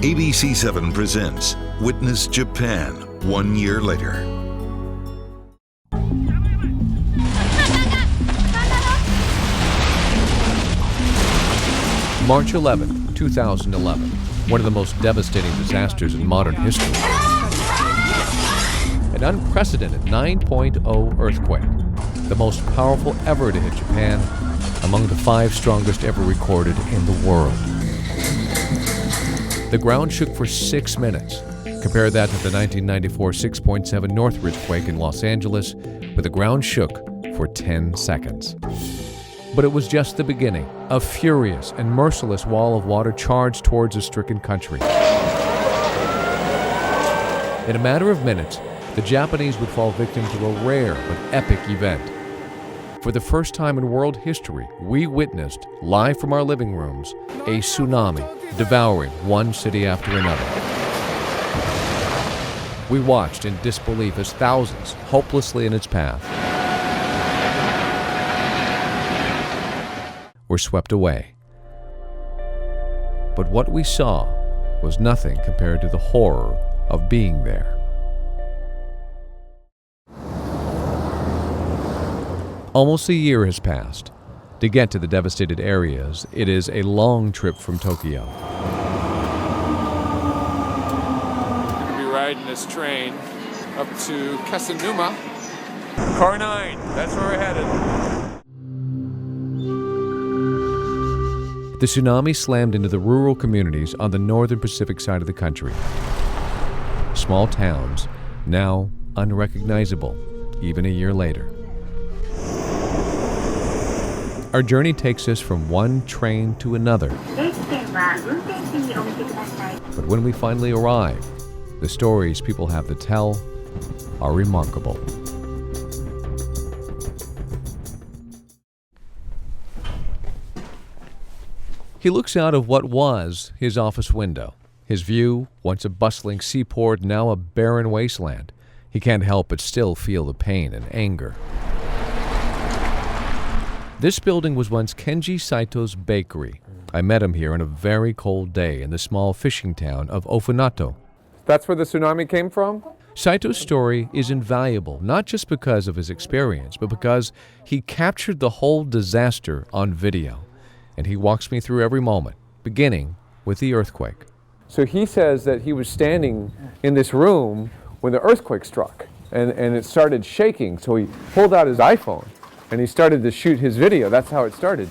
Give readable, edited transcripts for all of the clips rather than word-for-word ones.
ABC7 presents Witness Japan 1 year later. March 11, 2011, one of the most devastating disasters in modern history. An unprecedented 9.0 earthquake, the most powerful ever to hit Japan, among the 5 strongest ever recorded in the world. The ground shook for 6 minutes. Compare that to the 1994 6.7 Northridge quake in Los Angeles, where the ground shook for 10 seconds. But it was just the beginning. A furious and merciless wall of water charged towards a stricken country. In a matter of minutes, the Japanese would fall victim to a rare but epic event. For the first time in world history, we witnessed, live from our living rooms, a tsunami devouring one city after another. We watched in disbelief as thousands hopelessly in its path were swept away. But what we saw was nothing compared to the horror of being there. Almost a year has passed. To get to the devastated areas, it is a long trip from Tokyo. I'm going to be riding this train up to Kesennuma. Car 9, that's where we're headed. The tsunami slammed into the rural communities on the northern Pacific side of the country. Small towns, now unrecognizable, even a year later. Our journey takes us from one train to another. But when we finally arrive, the stories people have to tell are remarkable. He looks out of what was his office window. His view, once a bustling seaport, now a barren wasteland. He can't help but still feel the pain and anger. This building was once Kenji Saito's bakery. I met him here on a very cold day in the small fishing town of Ofinato. That's where the tsunami came from? Saito's story is invaluable, not just because of his experience, but because he captured the whole disaster on video. And he walks me through every moment, beginning with the earthquake. So he says that he was standing in this room when the earthquake struck, and it started shaking, so he pulled out his iPhone and he started to shoot his video. That's how it started.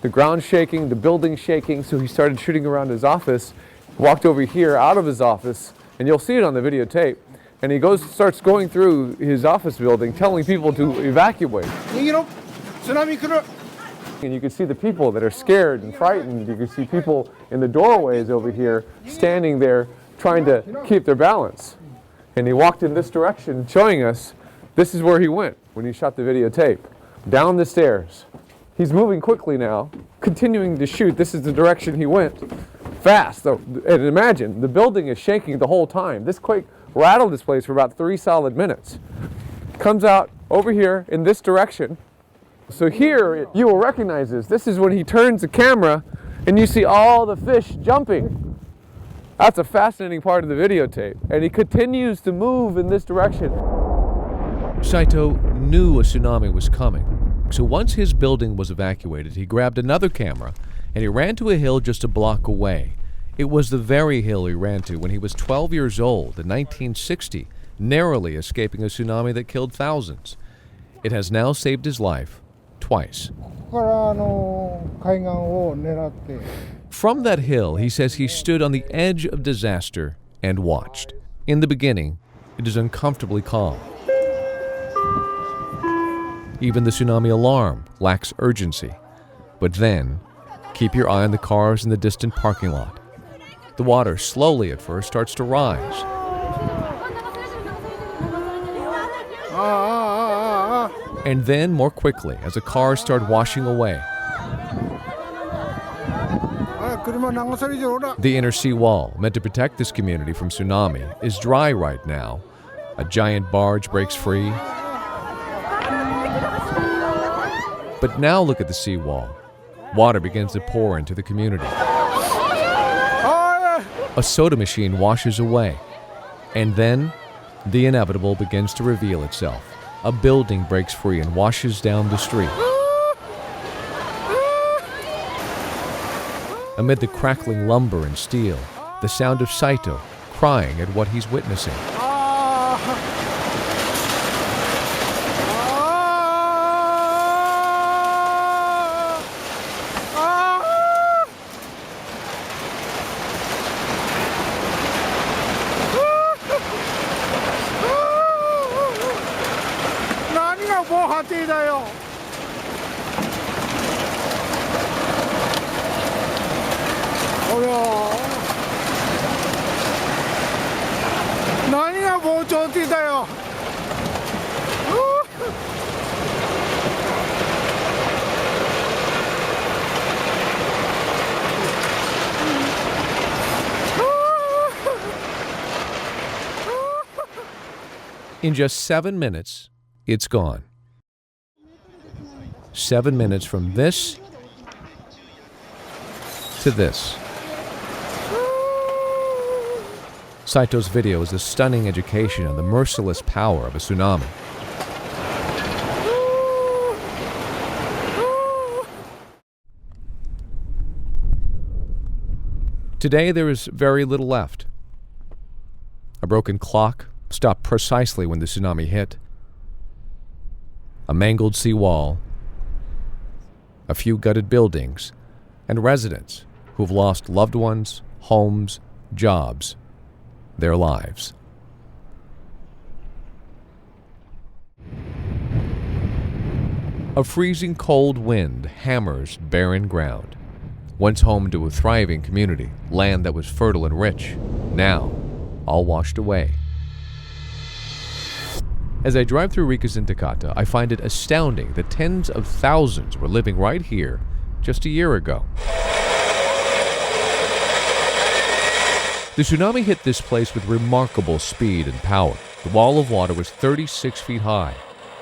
The ground shaking, the building shaking, so he started shooting around his office, walked over here out of his office, and you'll see it on the videotape, and he starts going through his office building, telling people to evacuate. And you can see the people that are scared and frightened. You can see people in the doorways over here standing there trying to keep their balance. And he walked in this direction, showing us this is where he went when he shot the videotape. Down the stairs. He's moving quickly now, continuing to shoot. This is the direction he went. Fast. And imagine, the building is shaking the whole time. This quake rattled this place for about 3 solid minutes. Comes out over here in this direction. So here, you will recognize this. This is when he turns the camera and you see all the fish jumping. That's a fascinating part of the videotape. And he continues to move in this direction. Saito knew a tsunami was coming. So once his building was evacuated, he grabbed another camera and he ran to a hill just a block away. It was the very hill he ran to when he was 12 years old in 1960, narrowly escaping a tsunami that killed thousands. It has now saved his life twice. From that hill, he says he stood on the edge of disaster and watched. In the beginning, it is uncomfortably calm. Even the tsunami alarm lacks urgency. But then, keep your eye on the cars in the distant parking lot. The water slowly at first starts to rise. And then more quickly as the cars start washing away. The inner seawall, meant to protect this community from tsunami, is dry right now. A giant barge breaks free. But now look at the seawall. Water begins to pour into the community. A soda machine washes away. And then, the inevitable begins to reveal itself. A building breaks free and washes down the street. Amid the crackling lumber and steel, the sound of Saito crying at what he's witnessing. In just 7 minutes, it's gone. 7 minutes from this to this. Saito's video is a stunning education on the merciless power of a tsunami. Today there is very little left. A broken clock stopped precisely when the tsunami hit. A mangled seawall, a few gutted buildings, and residents who've lost loved ones, homes, jobs, their lives. A freezing cold wind hammers barren ground. Once home to a thriving community, land that was fertile and rich, now all washed away. As I drive through Rikuzentakata, I find it astounding that tens of thousands were living right here just a year ago. The tsunami hit this place with remarkable speed and power. The wall of water was 36 feet high.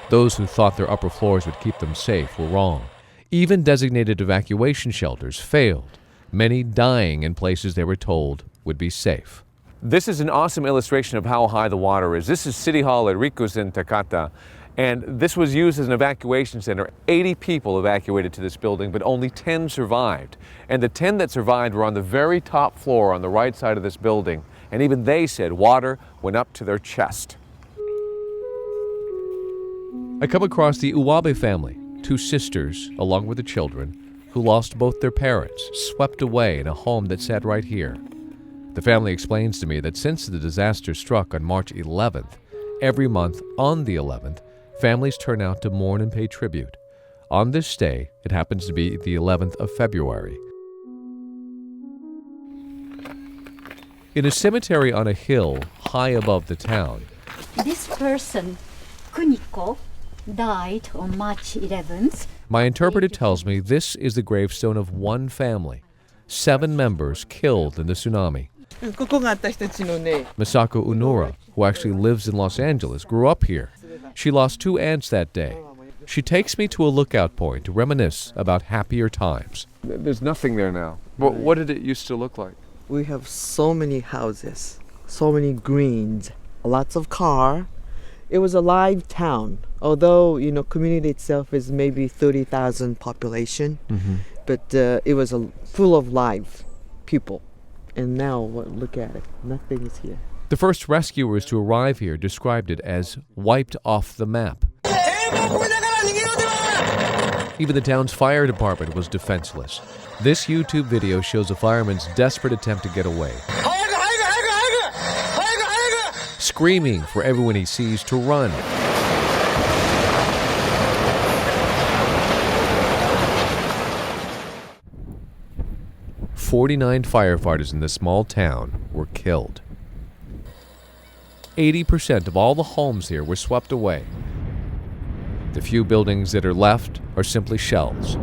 Those who thought their upper floors would keep them safe were wrong. Even designated evacuation shelters failed, many dying in places they were told would be safe. This is an awesome illustration of how high the water is. This is City Hall at Rikuzentakata, and this was used as an evacuation center. 80 people evacuated to this building, but only 10 survived. And the 10 that survived were on the very top floor on the right side of this building, and even they said water went up to their chest. I come across the Uwabe family, 2 sisters, along with the children, who lost both their parents, swept away in a home that sat right here. The family explains to me that since the disaster struck on March 11th, every month on the 11th, families turn out to mourn and pay tribute. On this day, it happens to be the 11th of February. In a cemetery on a hill high above the town, this person, Kuniko, died on March 11th. My interpreter tells me this is the gravestone of one family, 7 members killed in the tsunami. Misako Unura, who actually lives in Los Angeles, grew up here. She lost 2 aunts that day. She takes me to a lookout point to reminisce about happier times. There's nothing there now. But what did it used to look like? We have so many houses, so many greens, lots of car. It was a live town, although, community itself is maybe 30,000 population, but it was full of live people. And now, look at it, nothing is here. The first rescuers to arrive here described it as wiped off the map. Even the town's fire department was defenseless. This YouTube video shows a fireman's desperate attempt to get away, screaming for everyone he sees to run. "49 firefighters in this small town were killed. 80% of all the homes here were swept away. The few buildings that are left are simply shells.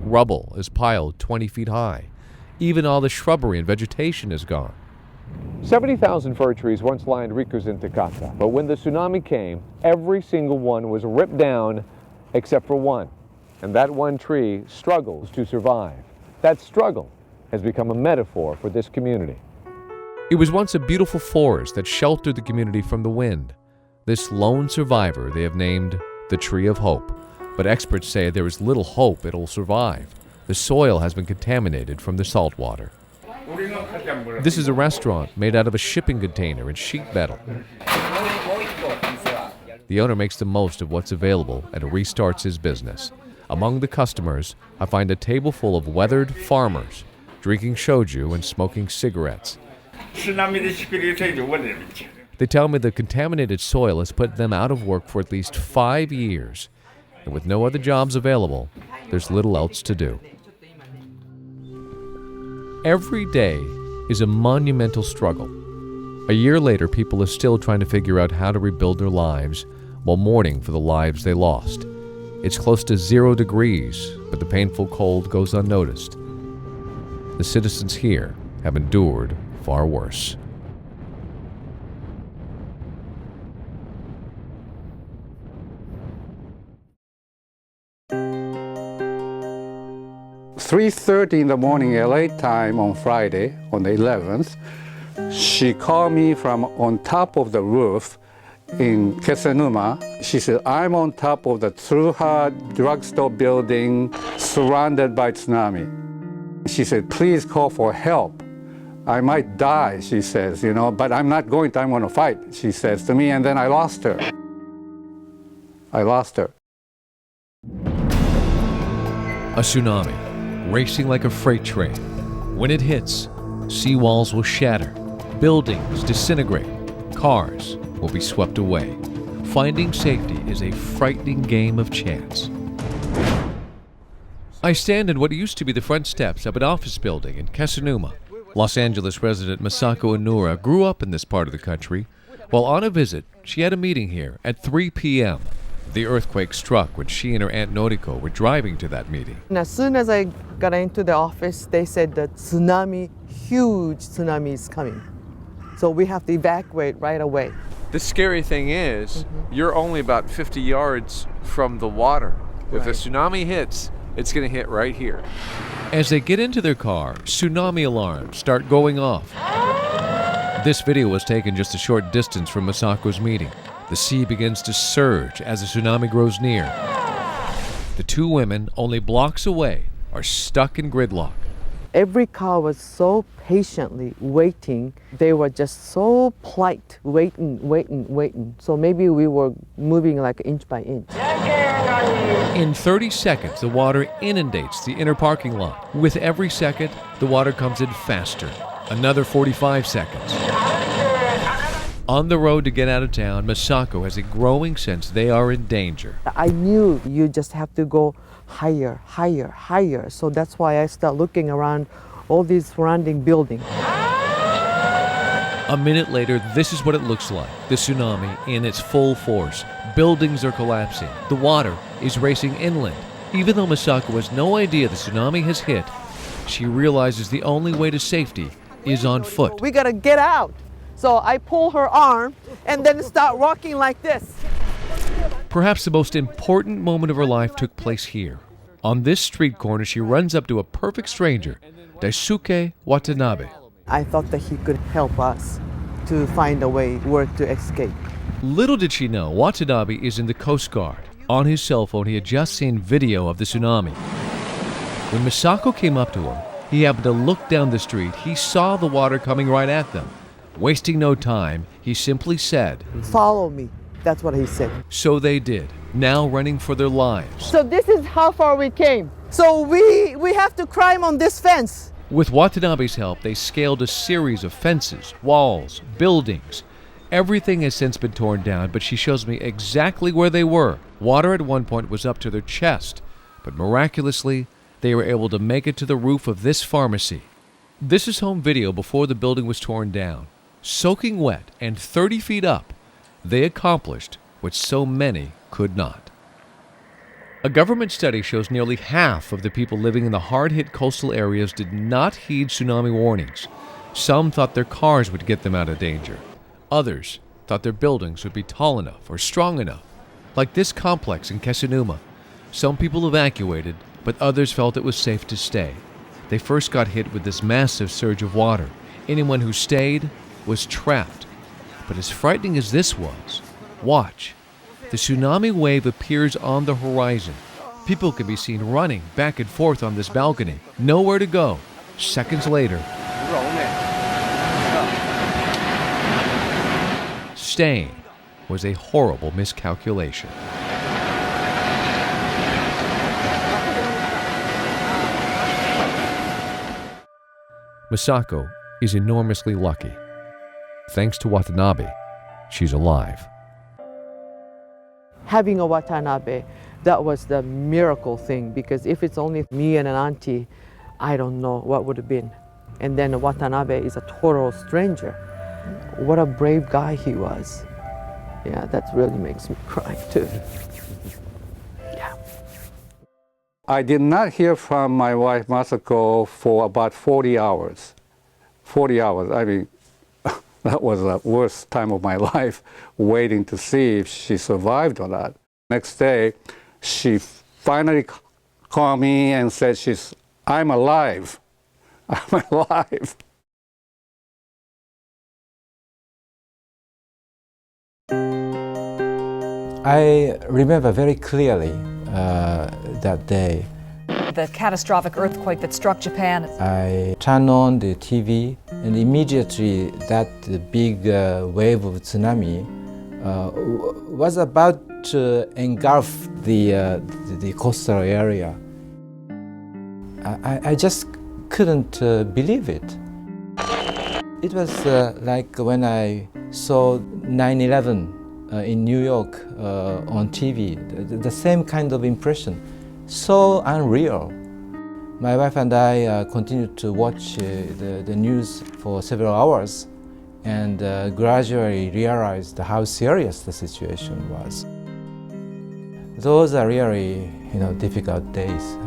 Rubble is piled 20 feet high. Even all the shrubbery and vegetation is gone. 70,000 fir trees once lined Rikuzentakata, but when the tsunami came, every single one was ripped down except for one. And that one tree struggles to survive. That struggle has become a metaphor for this community. It was once a beautiful forest that sheltered the community from the wind. This lone survivor they have named the Tree of Hope. But experts say there is little hope it'll survive. The soil has been contaminated from the salt water. This is a restaurant made out of a shipping container and sheet metal. The owner makes the most of what's available and restarts his business. Among the customers, I find a table full of weathered farmers, drinking shoju and smoking cigarettes. They tell me the contaminated soil has put them out of work for at least 5 years. And with no other jobs available, there's little else to do. Every day is a monumental struggle. A year later, people are still trying to figure out how to rebuild their lives while mourning for the lives they lost. It's close to 0 degrees, but the painful cold goes unnoticed. The citizens here have endured far worse. "3:30 in the morning LA time on Friday, on the 11th, she called me from on top of the roof in Kesennuma. She said, I'm on top of the Tsuruha drugstore building surrounded by tsunami. She said, please call for help. I might die, she says, but I'm not going to, I'm going to fight, she says to me, and then I lost her. I lost her. A tsunami, racing like a freight train. When it hits, seawalls will shatter, buildings disintegrate, cars will be swept away. Finding safety is a frightening game of chance. I stand in what used to be the front steps of an office building in Kesennuma. Los Angeles resident Masako Inura grew up in this part of the country. While on a visit, she had a meeting here at 3 p.m. The earthquake struck when she and her Aunt Noriko were driving to that meeting. And as soon as I got into the office, they said that huge tsunami is coming. So we have to evacuate right away. The scary thing is, you're only about 50 yards from the water. If the tsunami hits, it's going to hit right here. As they get into their car, tsunami alarms start going off. This video was taken just a short distance from Masako's meeting. The sea begins to surge as the tsunami grows near. The two women, only blocks away, are stuck in gridlock. Every car was so patiently waiting. They were just so polite, waiting. So maybe we were moving like inch by inch. In 30 seconds, the water inundates the inner parking lot. With every second, the water comes in faster. Another 45 seconds. On the road to get out of town, Masako has a growing sense they are in danger. I knew you just have to go higher. So that's why I start looking around all these surrounding buildings. A minute later, this is what it looks like. The tsunami in its full force. Buildings are collapsing. The water is racing inland. Even though Masako has no idea the tsunami has hit, she realizes the only way to safety is on foot. We gotta get out. So I pull her arm and then start walking like this. Perhaps the most important moment of her life took place here. On this street corner, she runs up to a perfect stranger, Daisuke Watanabe. I thought that he could help us to find a way where to escape. Little did she know, Watanabe is in the Coast Guard. On his cell phone, he had just seen video of the tsunami. When Masako came up to him, he happened to look down the street. He saw the water coming right at them. Wasting no time, he simply said, Follow me. That's what he said. So they did, now running for their lives. So this is how far we came. So we have to climb on this fence. With Watanabe's help, they scaled a series of fences, walls, buildings. Everything has since been torn down, but she shows me exactly where they were. Water at one point was up to their chest, but miraculously, they were able to make it to the roof of this pharmacy. This is home video before the building was torn down. Soaking wet and 30 feet up, they accomplished what so many could not. A government study shows nearly half of the people living in the hard-hit coastal areas did not heed tsunami warnings. Some thought their cars would get them out of danger. Others thought their buildings would be tall enough or strong enough. Like this complex in Kesennuma, some people evacuated, but others felt it was safe to stay. They first got hit with this massive surge of water. Anyone who stayed was trapped. But as frightening as this was, watch. The tsunami wave appears on the horizon. People can be seen running back and forth on this balcony. Nowhere to go. Seconds later, staying was a horrible miscalculation. Misako is enormously lucky. Thanks to Watanabe, she's alive. Having a Watanabe, that was the miracle thing, because if it's only me and an auntie, I don't know what would have been. And then Watanabe is a total stranger. What a brave guy he was. Yeah, that really makes me cry too. Yeah. I did not hear from my wife Masako for about 40 hours. 40 hours, I mean, that was the worst time of my life, waiting to see if she survived or not. Next day, she finally called me and said, I'm alive. I'm alive. I remember very clearly that day. The catastrophic earthquake that struck Japan. I turned on the TV, and immediately that big wave of tsunami was about to engulf the coastal area. I just couldn't believe it. It was like when I saw 9/11 in New York on TV, the same kind of impression. So unreal. My wife and I continued to watch the news for several hours and gradually realized how serious the situation was. Those are really, difficult days.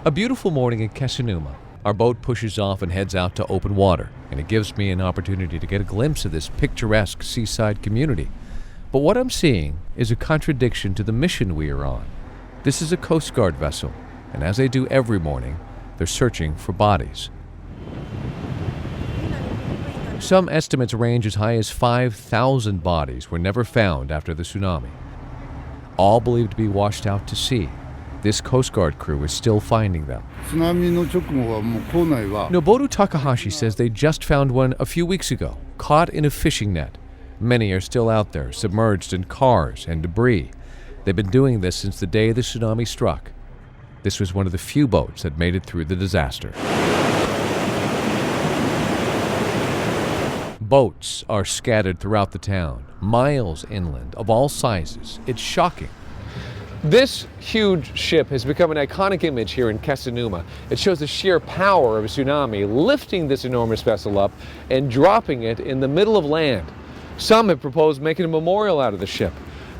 A beautiful morning in Kesennuma. Our boat pushes off and heads out to open water, and it gives me an opportunity to get a glimpse of this picturesque seaside community. But what I'm seeing is a contradiction to the mission we are on. This is a Coast Guard vessel, and as they do every morning, they're searching for bodies. Some estimates range as high as 5,000 bodies were never found after the tsunami. All believed to be washed out to sea. This Coast Guard crew is still finding them. Noboru Takahashi says they just found one a few weeks ago, caught in a fishing net. Many are still out there, submerged in cars and debris. They've been doing this since the day the tsunami struck. This was one of the few boats that made it through the disaster. Boats are scattered throughout the town, miles inland, of all sizes. It's shocking. This huge ship has become an iconic image here in Kesennuma. It shows the sheer power of a tsunami lifting this enormous vessel up and dropping it in the middle of land. Some have proposed making a memorial out of the ship,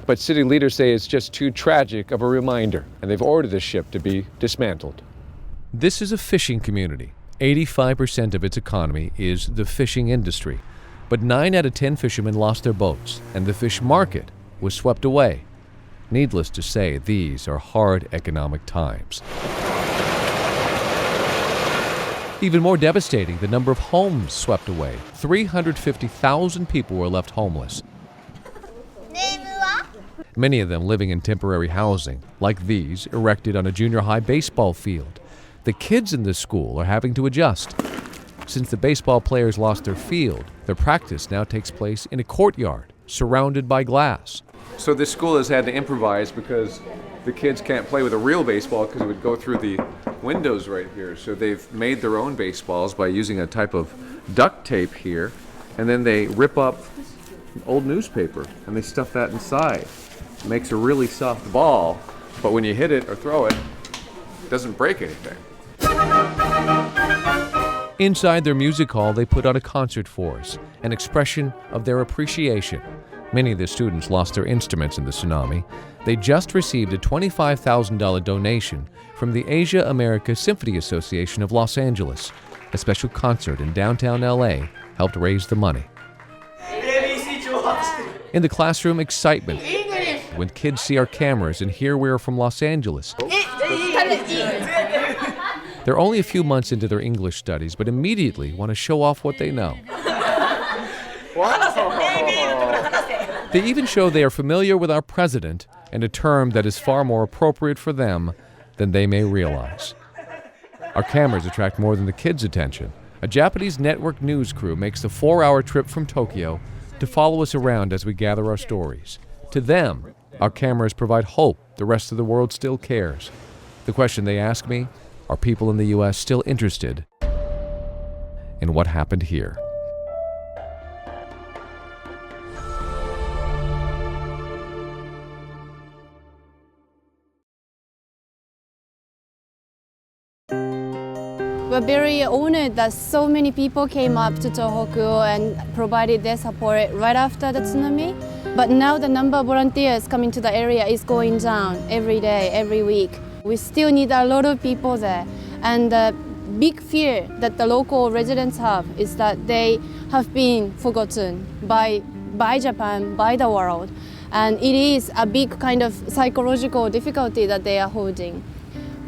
but city leaders say it's just too tragic of a reminder, and they've ordered the ship to be dismantled. This is a fishing community. 85% of its economy is the fishing industry, but 9 out of 10 fishermen lost their boats, and the fish market was swept away. Needless to say, these are hard economic times. Even more devastating, the number of homes swept away. 350,000 people were left homeless. Many of them living in temporary housing, like these, erected on a junior high baseball field. The kids in this school are having to adjust. Since the baseball players lost their field, their practice now takes place in a courtyard, surrounded by glass. So this school has had to improvise because the kids can't play with a real baseball because it would go through the windows right here. So they've made their own baseballs by using a type of duct tape here, and then they rip up old newspaper and they stuff that inside. It makes a really soft ball, but when you hit it or throw it, it doesn't break anything. Inside their music hall, they put on a concert for us, an expression of their appreciation. Many of the students lost their instruments in the tsunami. They just received a $25,000 donation from the Asia America Symphony Association of Los Angeles. A special concert in downtown LA helped raise the money. In the classroom, excitement when kids see our cameras and hear we're from Los Angeles. They're only a few months into their English studies, but immediately want to show off what they know. They even show they are familiar with our president and a term that is far more appropriate for them than they may realize. Our cameras attract more than the kids' attention. A Japanese network news crew makes the 4-hour trip from Tokyo to follow us around as we gather our stories. To them, our cameras provide hope the rest of the world still cares. The question they ask me, are people in the U.S. still interested in what happened here? We're very honored that so many people came up to Tohoku and provided their support right after the tsunami. But now the number of volunteers coming to the area is going down every day, every week. We still need a lot of people there. And the big fear that the local residents have is that they have been forgotten by Japan, by the world. And it is a big kind of psychological difficulty that they are holding.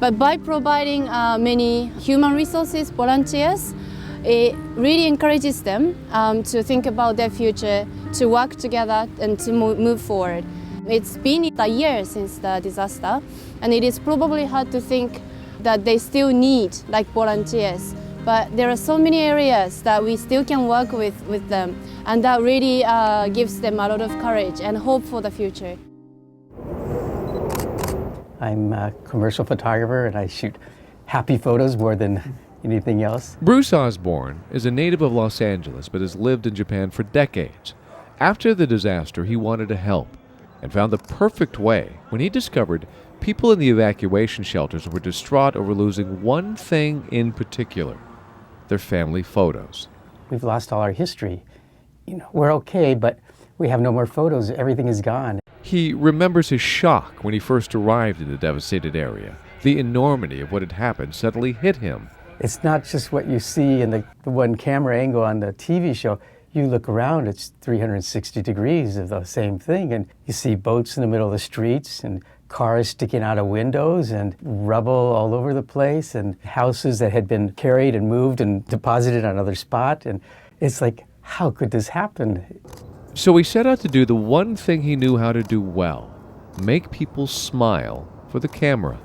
But by providing many human resources, volunteers, it really encourages them to think about their future, to work together and to move forward. It's been a year since the disaster, and it is probably hard to think that they still need volunteers. But there are so many areas that we still can work with them, and that really gives them a lot of courage and hope for the future. I'm a commercial photographer and I shoot happy photos more than anything else. Bruce Osborne is a native of Los Angeles but has lived in Japan for decades. After the disaster, he wanted to help and found the perfect way when he discovered people in the evacuation shelters were distraught over losing one thing in particular, their family photos. We've lost all our history. We're okay, but we have no more photos. Everything is gone. He remembers his shock when he first arrived in the devastated area. The enormity of what had happened suddenly hit him. It's not just what you see in the one camera angle on the TV show. You look around, it's 360 degrees of the same thing, and you see boats in the middle of the streets and cars sticking out of windows and rubble all over the place and houses that had been carried and moved and deposited on another spot. And it's like, how could this happen? So he set out to do the one thing he knew how to do well, make people smile for the camera.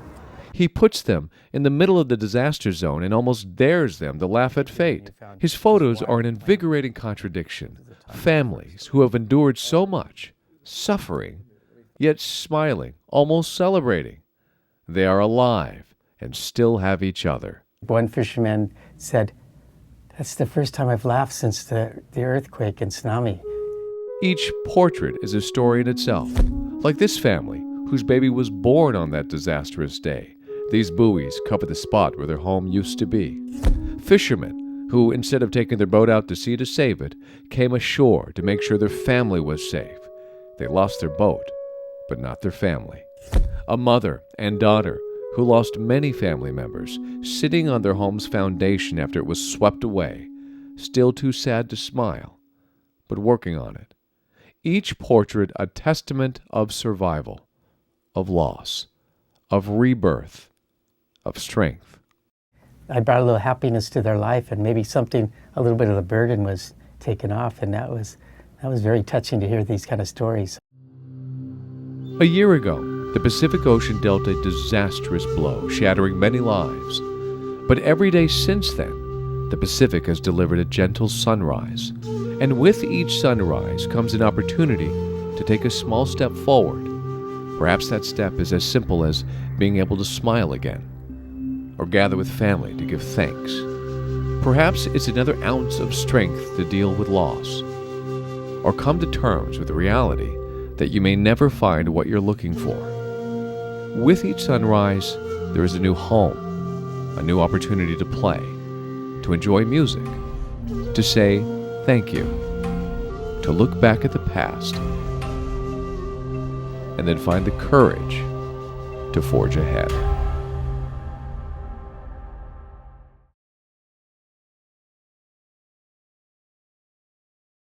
He puts them in the middle of the disaster zone and almost dares them to laugh at fate. His photos are an invigorating contradiction. Families who have endured so much, suffering, yet smiling, almost celebrating. They are alive and still have each other. One fisherman said, "That's the first time I've laughed since the earthquake and tsunami." Each portrait is a story in itself, like this family whose baby was born on that disastrous day. These buoys cover the spot where their home used to be. Fishermen who, instead of taking their boat out to sea to save it, came ashore to make sure their family was safe. They lost their boat, but not their family. A mother and daughter who lost many family members, sitting on their home's foundation after it was swept away, still too sad to smile, but working on it. Each portrait a testament of survival, of loss, of rebirth, of strength. I brought a little happiness to their life, and maybe a little bit of the burden was taken off, and that was very touching to hear these kind of stories. A year ago, the Pacific Ocean dealt a disastrous blow, shattering many lives. But every day since then, the Pacific has delivered a gentle sunrise. And with each sunrise comes an opportunity to take a small step forward. Perhaps that step is as simple as being able to smile again, or gather with family to give thanks. Perhaps it's another ounce of strength to deal with loss, or come to terms with the reality that you may never find what you're looking for. With each sunrise, there is a new home, a new opportunity to play, to enjoy music, to say thank you, to look back at the past, and then find the courage to forge ahead.